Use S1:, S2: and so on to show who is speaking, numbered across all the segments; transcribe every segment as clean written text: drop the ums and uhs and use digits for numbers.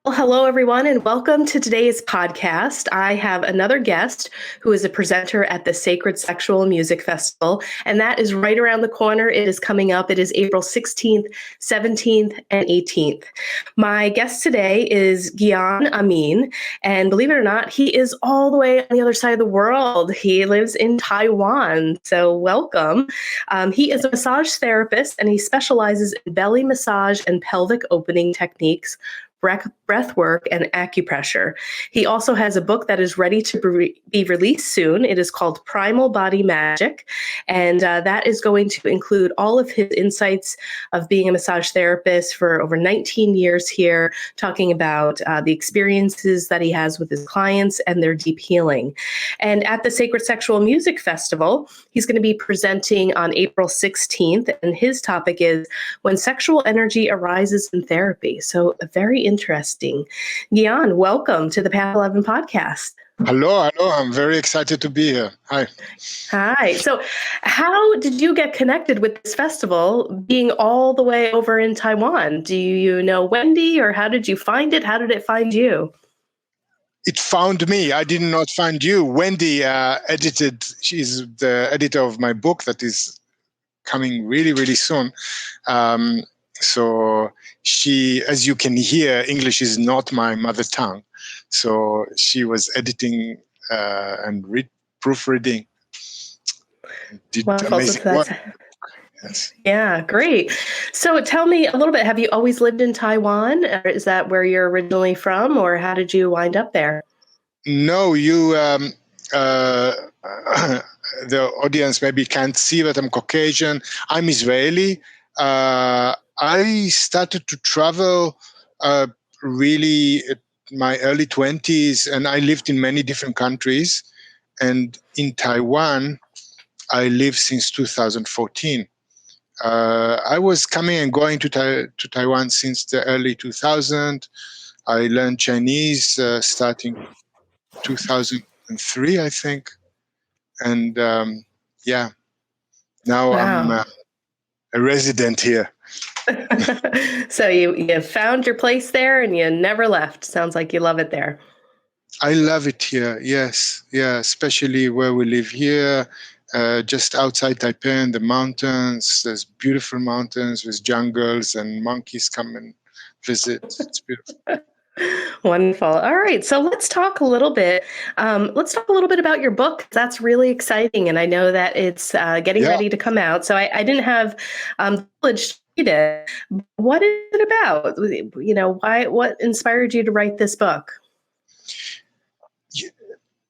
S1: Well, hello, everyone, and welcome to today's podcast. I have another guest who is a presenter at the Sacred Sexual Music Festival, and that is right around the corner. It is coming up. It is April 16th, 17th, and 18th. My guest today is Gyan Amin, and believe it or not, he is all the way on the other side of the world. He lives in Taiwan, so welcome. He is a massage therapist, and he specializes in belly massage and pelvic opening techniques, breathwork, and acupressure. He also has a book that is ready to be released soon. It is called Primal Body Magic, and that is going to include all of his insights of being a massage therapist for over 19 years here, talking about the experiences that he has with his clients and their deep healing. And at the Sacred Sexual Music Festival, he's going to be presenting on April 16th, and his topic is When Sexual Energy Arises in Therapy. So very interesting. Gyan, welcome to the Path 11 podcast.
S2: Hello. I'm very excited to be here. Hi.
S1: Hi. So how did you get connected with this festival being all the way over in Taiwan? Do you know Wendy, or how did you find it? How did it find you?
S2: It found me. I did not find you. Wendy edited. She's the editor of my book that is coming really, really soon. So she, as you can hear, English is not my mother tongue. So she was editing and proofreading. Did amazing work.
S1: Yes. Yeah, great. So tell me a little bit, have you always lived in Taiwan? Or is that where you're originally from, or how did you wind up there?
S2: No, the audience maybe can't see that I'm Caucasian. I'm Israeli. I started to travel really at my early 20s, and I lived in many different countries. And in Taiwan, I live since 2014. I was coming and going to Taiwan since the early 2000s. I learned Chinese starting 2003, I think. And now
S1: Wow.
S2: I'm a resident here.
S1: So you found your place there and you never left. Sounds like you love it there.
S2: I love it here. Yes. Yeah. Especially where we live here, just outside Taipei in the mountains. There's beautiful mountains with jungles, and monkeys come and visit. It's beautiful.
S1: Wonderful. All right. So let's talk a little bit. About your book. That's really exciting. And I know that it's getting ready to come out. So I didn't have the privilege to read it. What is it about? What inspired you to write this book?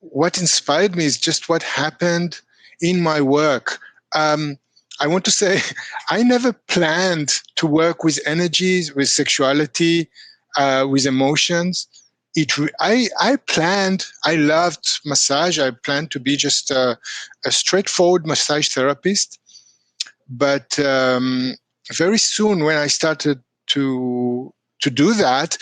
S2: What inspired me is just what happened in my work. I want to say I never planned to work with energies, with sexuality, with emotions. I loved massage. I planned to be just a straightforward massage therapist. But very soon when I started to do that,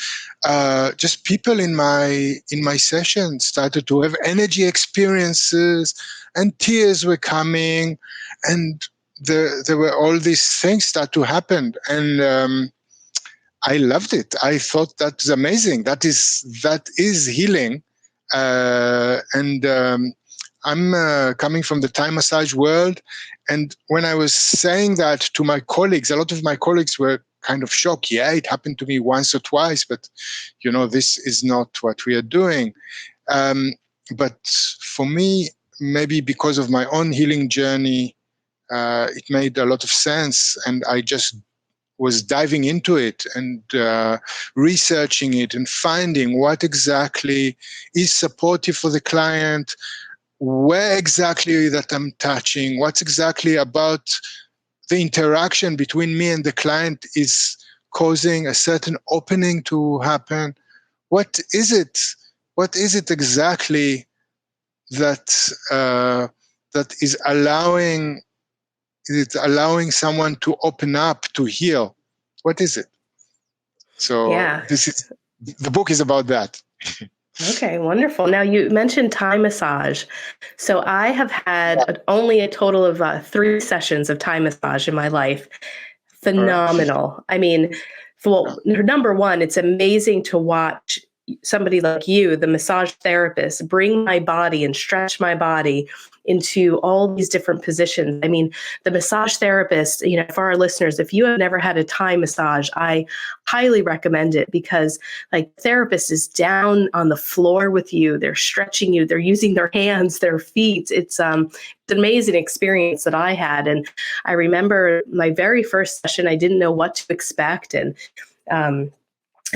S2: just people in my session started to have energy experiences, and tears were coming, and there were all these things start to happen. And I loved it. I thought that was amazing. That is healing. And I'm coming from the Thai massage world. And when I was saying that to my colleagues, a lot of my colleagues were kind of shocked. Yeah, it happened to me once or twice, but this is not what we are doing. But for me, maybe because of my own healing journey, it made a lot of sense. And I just was diving into it and researching it and finding what exactly is supportive for the client, where exactly that I'm touching, what's exactly about the interaction between me and the client is causing a certain opening to happen. What is it? What is it exactly that is allowing? Is it allowing someone to open up, to heal? What is it? So the book is about that.
S1: Okay, wonderful. Now you mentioned Thai massage. So I have had only a total of 3 sessions of Thai massage in my life. Phenomenal. I mean, well, number one, it's amazing to watch somebody like you, the massage therapist, bring my body and stretch my body into all these different positions. I mean, the massage therapist, for our listeners, if you have never had a Thai massage, I highly recommend it, because like therapist is down on the floor with you. They're stretching you. They're using their hands, their feet. It's an amazing experience that I had. And I remember my very first session, I didn't know what to expect. And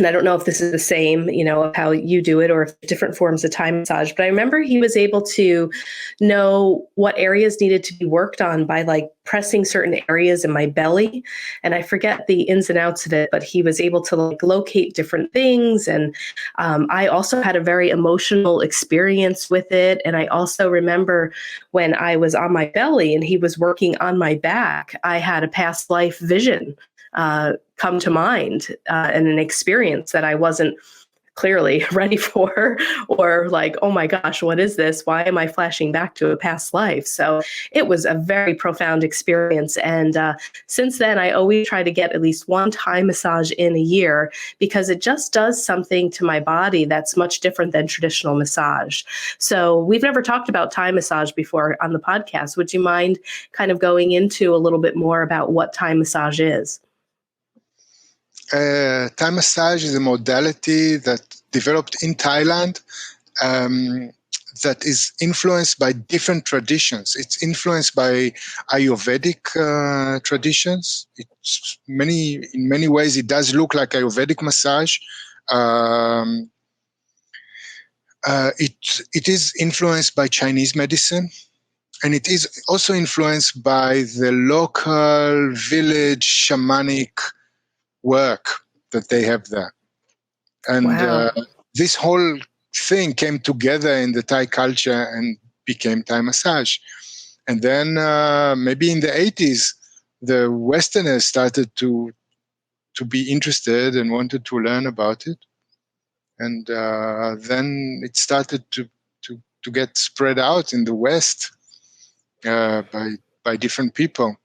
S1: I don't know if this is the same, of how you do it, or if different forms of Thai massage, but I remember he was able to know what areas needed to be worked on by like pressing certain areas in my belly. And I forget the ins and outs of it, but he was able to like locate different things. And I also had a very emotional experience with it. And I also remember when I was on my belly and he was working on my back, I had a past life vision come to mind, and an experience that I wasn't clearly ready for, or like, oh my gosh, what is this? Why am I flashing back to a past life? So it was a very profound experience. And since then, I always try to get at least one Thai massage in a year, because it just does something to my body that's much different than traditional massage. So we've never talked about Thai massage before on the podcast. Would you mind kind of going into a little bit more about what Thai massage is?
S2: Thai massage is a modality that developed in Thailand, that is influenced by different traditions. It's influenced by Ayurvedic traditions. In many ways, it does look like Ayurvedic massage. It is influenced by Chinese medicine. And it is also influenced by the local village shamanic work that they have there. And
S1: Wow.
S2: this whole thing came together in the Thai culture and became Thai massage. And then maybe in the 80s, the Westerners started to be interested and wanted to learn about it. And then it started to get spread out in the West by different people.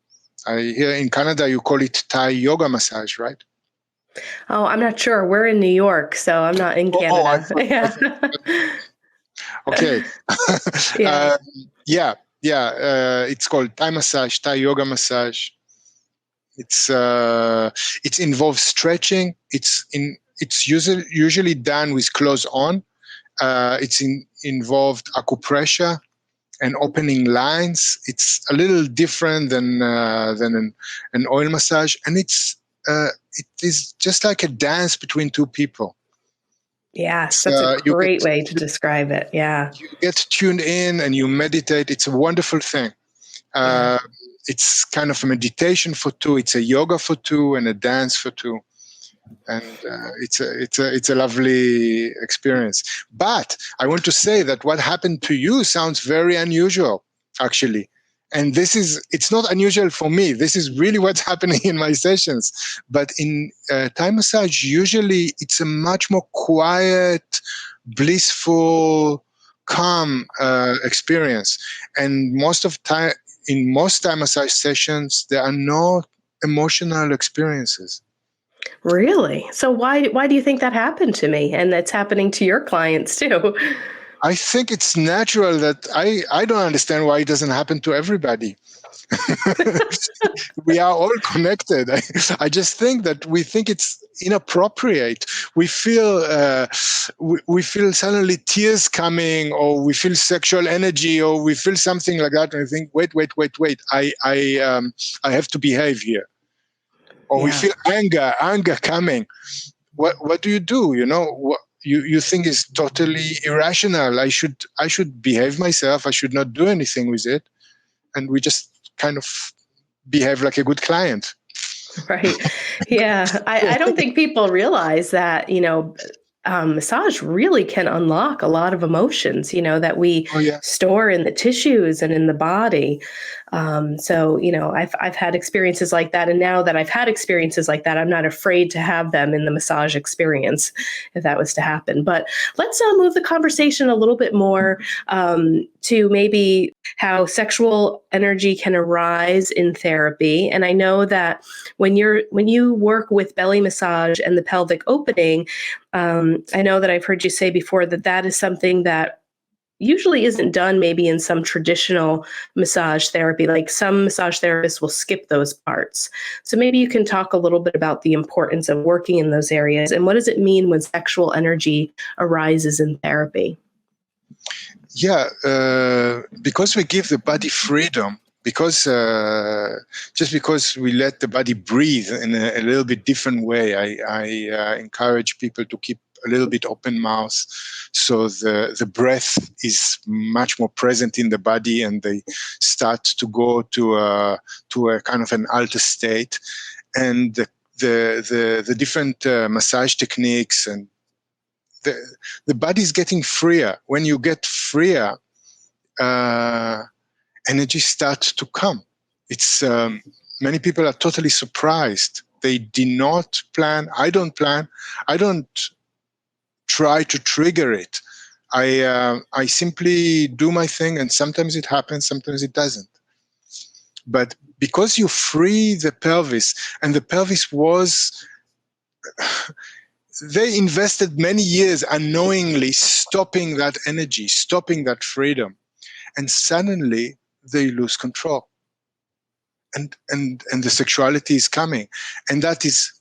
S2: Here in Canada, you call it Thai yoga massage, right?
S1: Oh, I'm not sure. We're in New York, so I'm not in Canada.
S2: Okay.
S1: Yeah.
S2: It's called Thai massage, Thai yoga massage. It involves stretching. It's usually done with clothes on. It's involved acupressure and opening lines. It's a little different than an oil massage, and it is just like a dance between two people.
S1: Yes, that's a great way to describe it. Yeah.
S2: You get tuned in and you meditate. It's a wonderful thing. It's kind of a meditation for two. It's a yoga for two and a dance for two. And it's a lovely experience. But I want to say that what happened to you sounds very unusual, actually. And it's not unusual for me. This is really what's happening in my sessions. But in Thai massage, usually it's a much more quiet, blissful, calm experience. And in most Thai massage sessions, there are no emotional experiences.
S1: Really? So why do you think that happened to me, and that's happening to your clients too?
S2: I think it's natural that I don't understand why it doesn't happen to everybody. We are all connected. I just think that we think it's inappropriate. We feel suddenly tears coming, or we feel sexual energy, or we feel something like that, and I think, wait. I have to behave here. Or we feel anger coming. What do? You think is totally irrational. I should behave myself. I should not do anything with it. And we just kind of behave like a good client.
S1: Right. Yeah. I don't think people realize that, massage really can unlock a lot of emotions, that we
S2: Oh yeah.
S1: store in the tissues and in the body. So, I've had experiences like that. And now that I've had experiences like that, I'm not afraid to have them in the massage experience if that was to happen. But let's move the conversation a little bit more to maybe how sexual energy can arise in therapy. And I know that when you work with belly massage and the pelvic opening, I know that I've heard you say before that that is something that usually isn't done maybe in some traditional massage therapy. Like some massage therapists will skip those parts. So maybe you can talk a little bit about the importance of working in those areas and what does it mean when sexual energy arises in therapy?
S2: Yeah, because we give the body freedom, because just because we let the body breathe in a little bit different way, I encourage people to keep a little bit open mouth, so the breath is much more present in the body, and they start to go to a kind of an alter state, and the different massage techniques and the body is getting freer. When you get freer, energy starts to come. It's many people are totally surprised. They did not plan. I don't plan. I don't try to trigger it. I simply do my thing, and sometimes it happens, sometimes it doesn't. But because you free the pelvis, and the pelvis was they invested many years unknowingly stopping that energy, stopping that freedom, and suddenly they lose control, and the sexuality is coming, and that is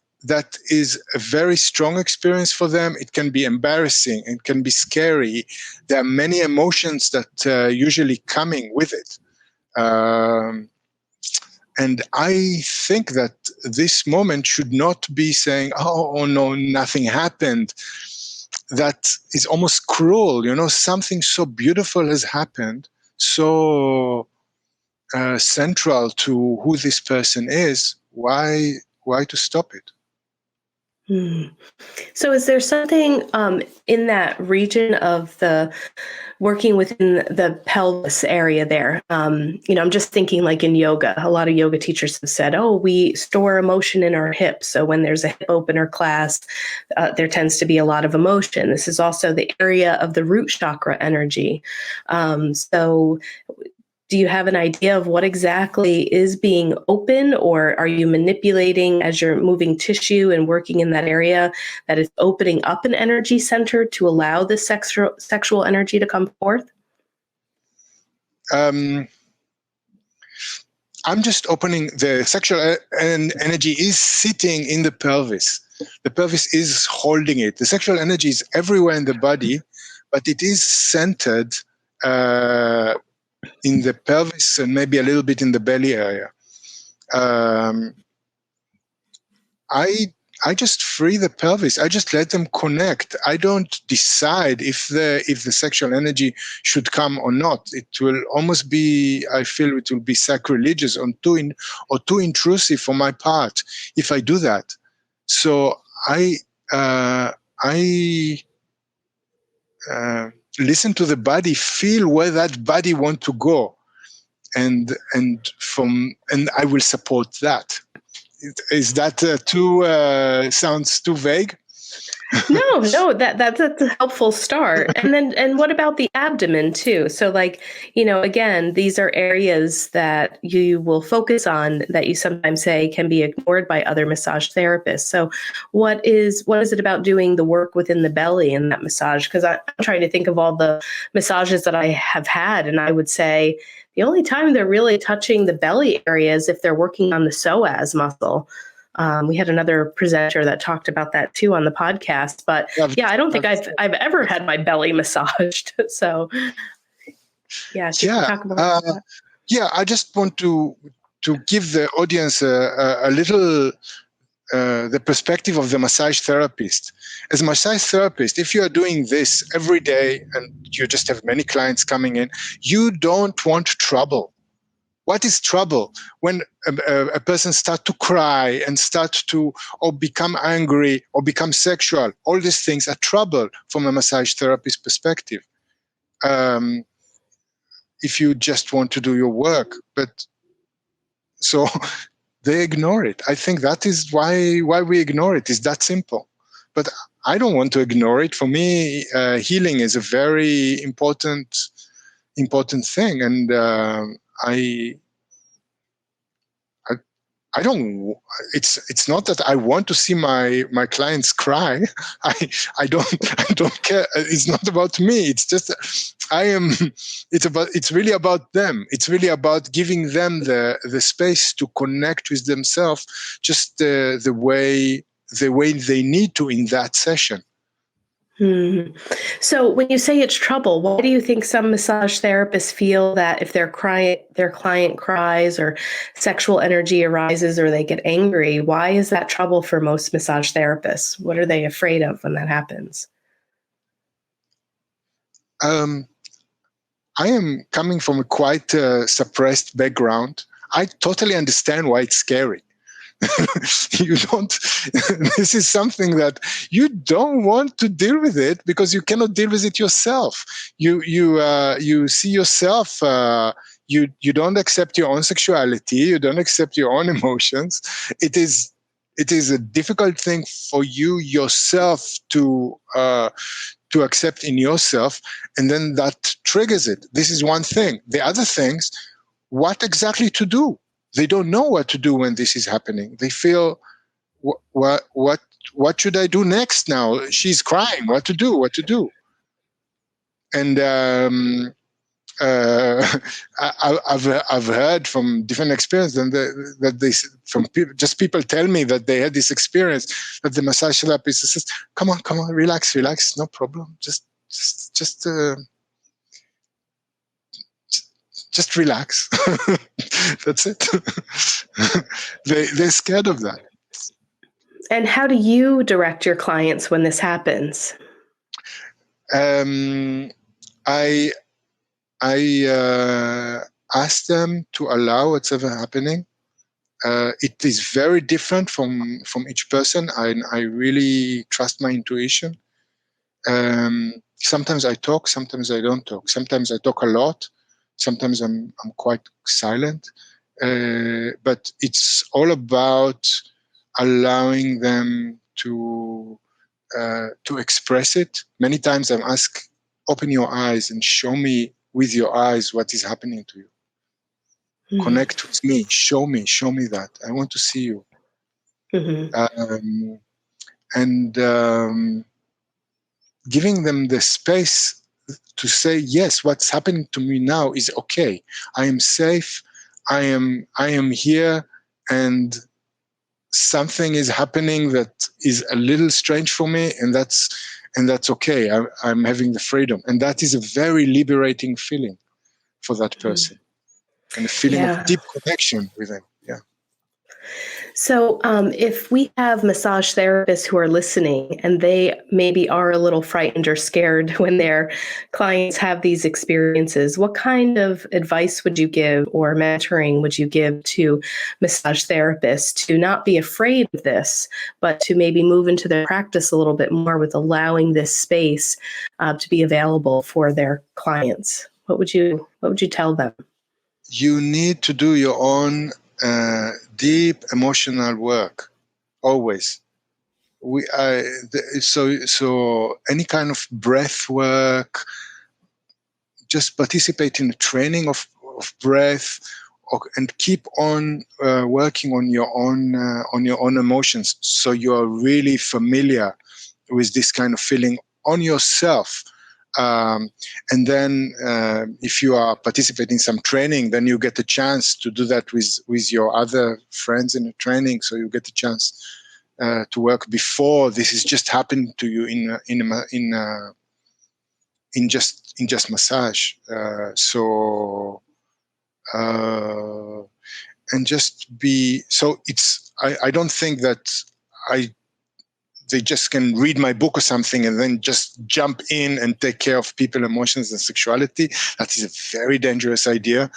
S2: a very strong experience for them. It can be embarrassing, it can be scary. There are many emotions that usually coming with it. And I think that this moment should not be saying, oh no, nothing happened. That is almost cruel. Something so beautiful has happened, so central to who this person is. Why to stop it?
S1: Hmm. So is there something in that region of the working within the pelvis area there? I'm just thinking like in yoga, a lot of yoga teachers have said, oh, we store emotion in our hips. So when there's a hip opener class, there tends to be a lot of emotion. This is also the area of the root chakra energy. So do you have an idea of what exactly is being open, or are you manipulating as you're moving tissue and working in that area that is opening up an energy center to allow the sexual energy to come forth?
S2: I'm just opening the sexual energy is sitting in the pelvis. The pelvis is holding it. The sexual energy is everywhere in the body, but it is centered in the pelvis and maybe a little bit in the belly area. I just free the pelvis. I just let them connect. I don't decide if the sexual energy should come or not. It will almost be, I feel it will be sacrilegious or too intrusive for my part if I do that. So I listen to the body, feel where that body want to go, and I will support that. Is that sounds too vague?
S1: No, that's a helpful start. And what about the abdomen too? So like, again, these are areas that you will focus on that you sometimes say can be ignored by other massage therapists. So what is it about doing the work within the belly in that massage? Because I'm trying to think of all the massages that I have had, and I would say the only time they're really touching the belly area is if they're working on the psoas muscle. We had another presenter that talked about that too on the podcast, but yeah, I don't think I've ever had my belly massaged. So yeah, if you can talk about that.
S2: Yeah, I just want to give the audience a little the perspective of the massage therapist. As a massage therapist, if you are doing this every day and you just have many clients coming in, you don't want trouble. What is trouble? When a person starts to cry and or become angry or become sexual, all these things are trouble from a massage therapist perspective. If you just want to do your work, but so they ignore it. I think that is why we ignore it. Is that simple? But I don't want to ignore it. For me, healing is a very important thing, and I don't. It's not that I want to see my clients cry. I don't care. It's not about me. It's just It's really about them. It's really about giving them the space to connect with themselves, just the way they need to in that session.
S1: Hmm. So when you say it's trouble, why do you think some massage therapists feel that if their client cries or sexual energy arises or they get angry, why is that trouble for most massage therapists? What are they afraid of when that happens?
S2: I am coming from a quite suppressed background. I totally understand why it's scary. You don't. This is something that you don't want to deal with it because you cannot deal with it yourself. You see yourself. You don't accept your own sexuality. You don't accept your own emotions. It is a difficult thing for you yourself to accept in yourself, and then that triggers it. This is one thing. The other things, what exactly to do? They don't know what to do when this is happening. They feel, what should I do next now? She's crying. What to do? And I've heard from different experiences people tell me that they had this experience that the massage therapist says, come on, relax, no problem. Just relax. That's it. They're scared of that.
S1: And how do you direct your clients when this happens?
S2: I ask them to allow whatever happening. It is very different from each person. I really trust my intuition. Sometimes I talk, sometimes I don't talk. Sometimes I talk a lot. Sometimes I'm quite silent. But it's all about allowing them to express it. Many times I'm asked, open your eyes and show me with your eyes what is happening to you. Mm-hmm. Connect with me. Show me that. I want to see you. Mm-hmm. Giving them the space to say, yes, what's happening to me now is okay. I am safe. I am here, and something is happening that is a little strange for me, and that's okay. I'm having the freedom, and that is a very liberating feeling for that person, and a feeling of deep connection with them. Yeah.
S1: So if we have massage therapists who are listening and they maybe are a little frightened or scared when their clients have these experiences, what kind of advice would you give or mentoring would you give to massage therapists to not be afraid of this, but to maybe move into their practice a little bit more with allowing this space to be available for their clients? What would you tell them?
S2: You need to do your own deep emotional work always. So any kind of breath work, just participate in the training of breath, and keep on working on your own emotions, so you are really familiar with this kind of feeling on yourself. And then if you are participating in some training, then you get a chance to do that with your other friends in the training. So you get a chance to work before this is just happened to you in just massage. And just be, so it's, I don't think that they just can read my book or something and then just jump in and take care of people's emotions and sexuality. That is a very dangerous idea.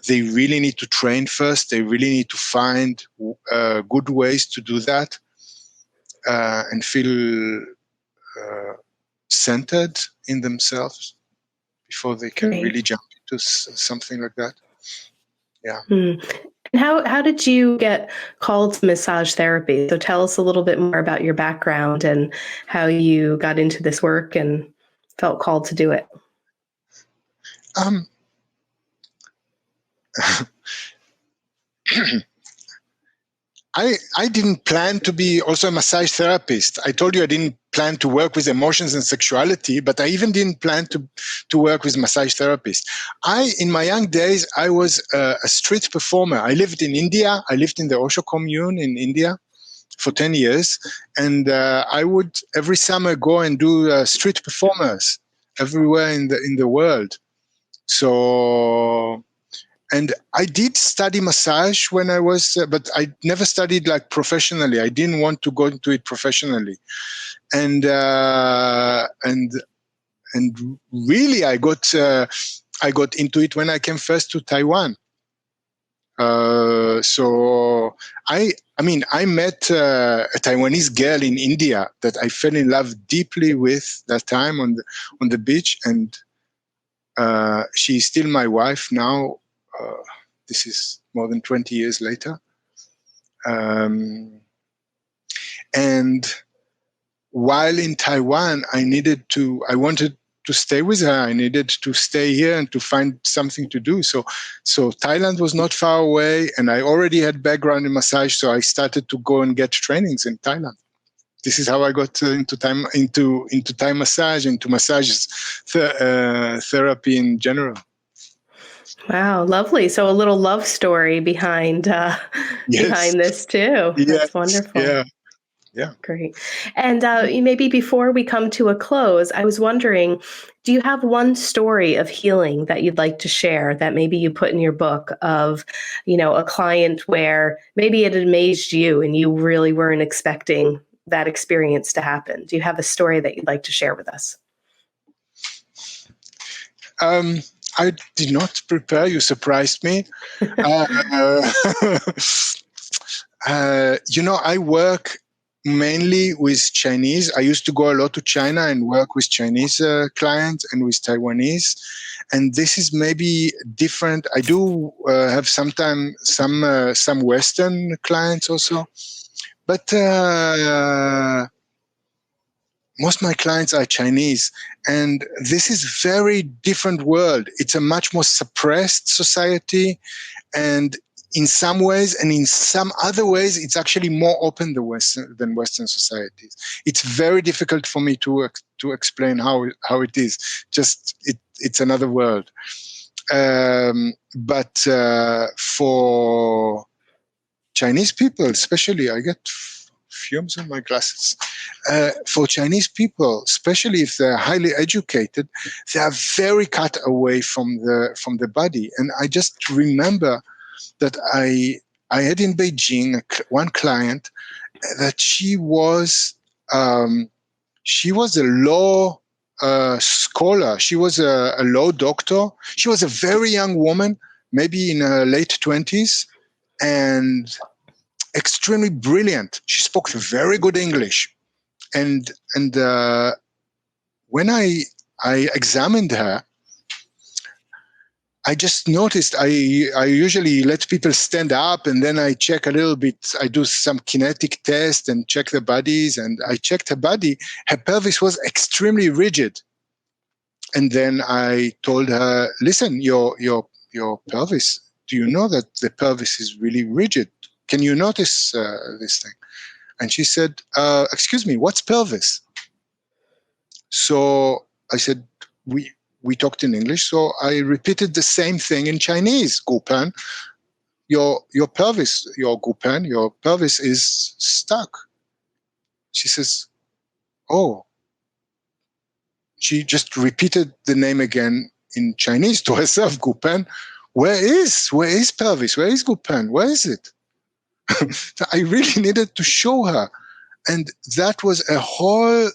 S2: They really need to train first. They really need to find good ways to do that and feel centered in themselves before they can
S1: Great.
S2: really jump into something like that. Yeah.
S1: And how did you get called to massage therapy? So tell us a little bit more about your background and how you got into this work and felt called to do it.
S2: Um, I didn't plan to be also a massage therapist. I told you I didn't plan to work with emotions and sexuality, but I even didn't plan to work with massage therapist. In my young days, I was a street performer. I lived in India. I lived in the Osho commune in India for 10 years. And I would every summer go and do street performers everywhere in the world. So... And I did study massage when I was, but I never studied like professionally. I didn't want to go into it professionally, and really I got into it when I came first to Taiwan. So I met a Taiwanese girl in India that I fell in love deeply with that time on the beach, and she's still my wife now. This is more than 20 years later. And while in Taiwan, I wanted to stay with her. I needed to stay here and to find something to do. So Thailand was not far away, and I already had background in massage, so I started to go and get trainings in Thailand. This is how I got into Thai massage, into massage therapy in general.
S1: Wow, lovely. So a little love story behind
S2: Yes.
S1: behind this too.
S2: Yes.
S1: That's wonderful.
S2: Yeah.
S1: Great. And maybe before we come to a close, I was wondering, do you have one story of healing that you'd like to share that maybe you put in your book of, a client where maybe it amazed you and you really weren't expecting that experience to happen? Do you have a story that you'd like to share with us?
S2: I did not prepare. You surprised me. I work mainly with Chinese. I used to go a lot to China and work with Chinese clients and with Taiwanese. And this is maybe different. I do have sometimes some Western clients also. But most of my clients are Chinese, and this is very different world. It's a much more suppressed society, and in some ways, and in some other ways, it's actually more open than Western societies. It's very difficult for me to explain how it is. It's another world. But for Chinese people, especially, I get fumes on my glasses. For Chinese people, especially if they're highly educated, they are very cut away from the body. And I just remember that I had in Beijing one client that she was a law scholar. She was a law doctor. She was a very young woman, maybe in her late 20s, and extremely brilliant. She spoke very good English. And when I examined her, I just noticed I usually let people stand up, and then I check a little bit. I do some kinetic test and check the bodies, and I checked her body. Her pelvis was extremely rigid. And then I told her, listen, your pelvis, do you know that the pelvis is really rigid? Can you notice this thing? And she said, excuse me, what's pelvis? So I said, we talked in English, so I repeated the same thing in Chinese. Gupan, your pelvis, your gupan, your pelvis is stuck. She says, oh. She just repeated the name again in Chinese to herself, Gupan. Where is pelvis? Where is gupan? Where is it? I really needed to show her. And that was a whole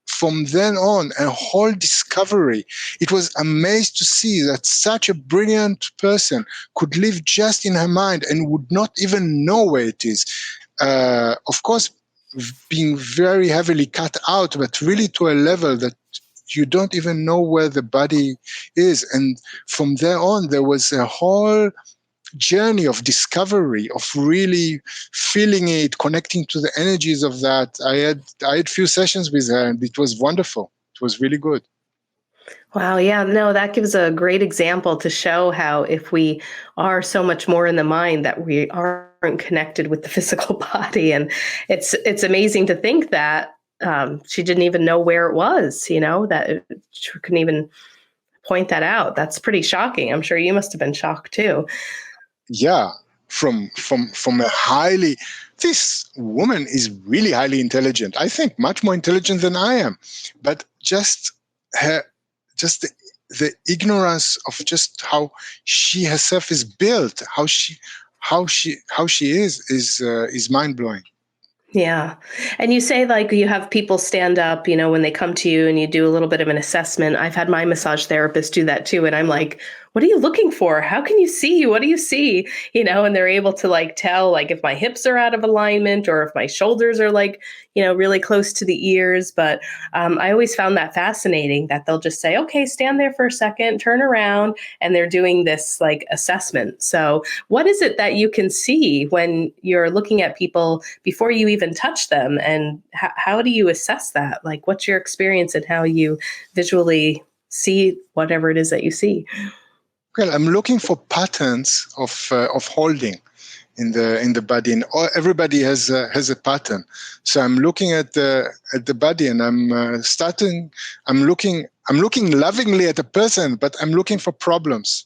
S2: from then on, a whole discovery. It was amazed to see that such a brilliant person could live just in her mind and would not even know where it is. Of course, being very heavily cut out, but really to a level that you don't even know where the body is. And from there on, there was a whole journey of discovery, of really feeling it, connecting to the energies of that. I had few sessions with her, and it was wonderful. It was really good.
S1: Wow. Yeah. No, that gives a great example to show how if we are so much more in the mind that we aren't connected with the physical body. And it's amazing to think that she didn't even know where it was, that she couldn't even point that out. That's pretty shocking. I'm sure you must have been shocked too.
S2: Yeah. From a highly, this woman is really highly intelligent. I think much more intelligent than I am, but just the ignorance of just how she herself is built, how she is mind blowing.
S1: Yeah. And you say like you have people stand up, when they come to you and you do a little bit of an assessment. I've had my massage therapist do that too. And I'm like, what are you looking for? How can you see? What do you see? And they're able to like tell like if my hips are out of alignment or if my shoulders are like, really close to the ears. But I always found that fascinating that they'll just say, okay, stand there for a second, turn around, and they're doing this like assessment. So what is it that you can see when you're looking at people before you even touch them? And how do you assess that? Like, what's your experience and how you visually see whatever it is that you see?
S2: Well, I'm looking for patterns of holding in the body, and everybody has a pattern. So I'm looking at the body, and I'm looking lovingly at a person, but I'm looking for problems.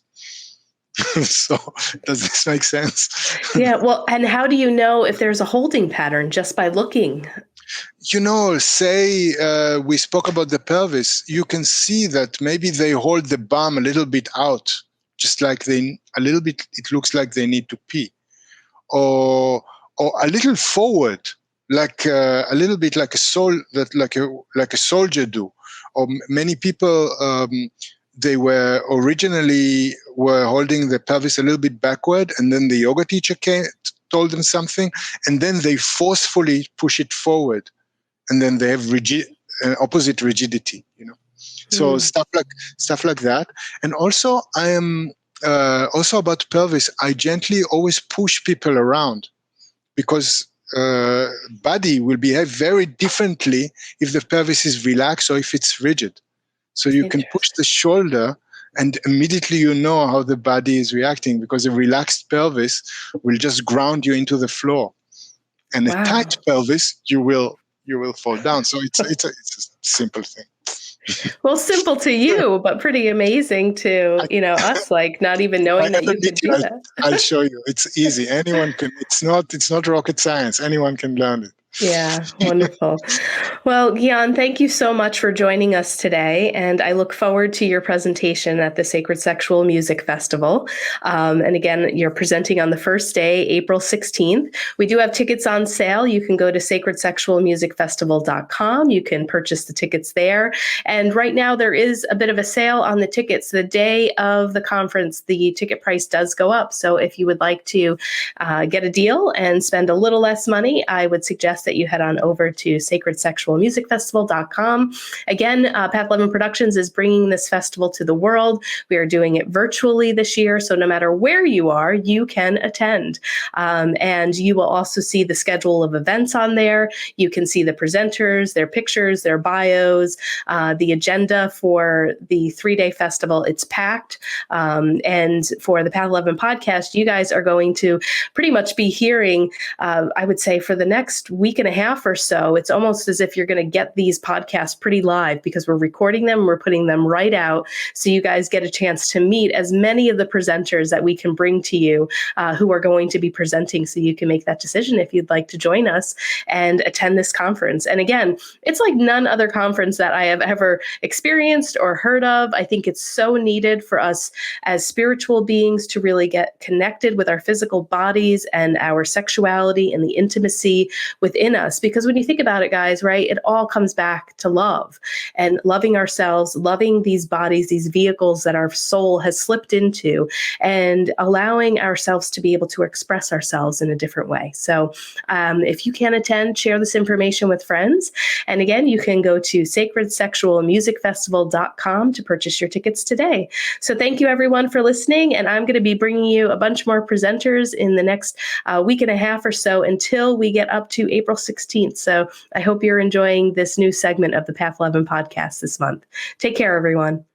S2: So does this make sense?
S1: Yeah. Well, and how do you know if there's a holding pattern? Just by looking?
S2: Say we spoke about the pelvis. You can see that maybe they hold the bum a little bit out, just like a little bit. It looks like they need to pee, or a little forward, like a little bit like like a soldier do. Or many people they were originally holding the pelvis a little bit backward, and then the yoga teacher told them something, and then they forcefully push it forward, and then they have opposite rigidity. So stuff like that. And also, I am also about pelvis. I gently always push people around, because body will behave very differently if the pelvis is relaxed or if it's rigid. So you can push the shoulder, and immediately you know how the body is reacting, because a relaxed pelvis will just ground you into the floor, and a tight pelvis you will fall down. So it's a simple thing.
S1: Well, simple to you, but pretty amazing to us, like not even knowing that you could do that.
S2: I'll show you. It's easy. Anyone can. It's not rocket science. Anyone can learn it.
S1: Yeah, wonderful. Well, Gyan, thank you so much for joining us today. And I look forward to your presentation at the Sacred Sexual Music Festival. And again, you're presenting on the first day, April 16th. We do have tickets on sale. You can go to sacredsexualmusicfestival.com. You can purchase the tickets there. And right now there is a bit of a sale on the tickets. The day of the conference, the ticket price does go up. So if you would like to get a deal and spend a little less money, I would suggest that you head on over to sacredsexualmusicfestival.com. Again, Path 11 Productions is bringing this festival to the world. We are doing it virtually this year, so no matter where you are, you can attend. And you will also see the schedule of events on there. You can see the presenters, their pictures, their bios, the agenda for the 3-day festival. It's packed. And for the Path 11 podcast, you guys are going to pretty much be hearing, I would say, for the next week and a half or so, it's almost as if you're going to get these podcasts pretty live, because we're recording them, we're putting them right out, so you guys get a chance to meet as many of the presenters that we can bring to you who are going to be presenting, so you can make that decision if you'd like to join us and attend this conference. And again, it's like none other conference that I have ever experienced or heard of. I think it's so needed for us as spiritual beings to really get connected with our physical bodies and our sexuality and the intimacy within in us. Because when you think about it, guys, right, it all comes back to love and loving ourselves, loving these bodies, these vehicles that our soul has slipped into, and allowing ourselves to be able to express ourselves in a different way. So if you can attend, share this information with friends. And again, you can go to sacredsexualmusicfestival.com to purchase your tickets today. So thank you, everyone, for listening. And I'm going to be bringing you a bunch more presenters in the next week and a half or so until we get up to April 16th. So I hope you're enjoying this new segment of the Path 11 podcast this month. Take care, everyone.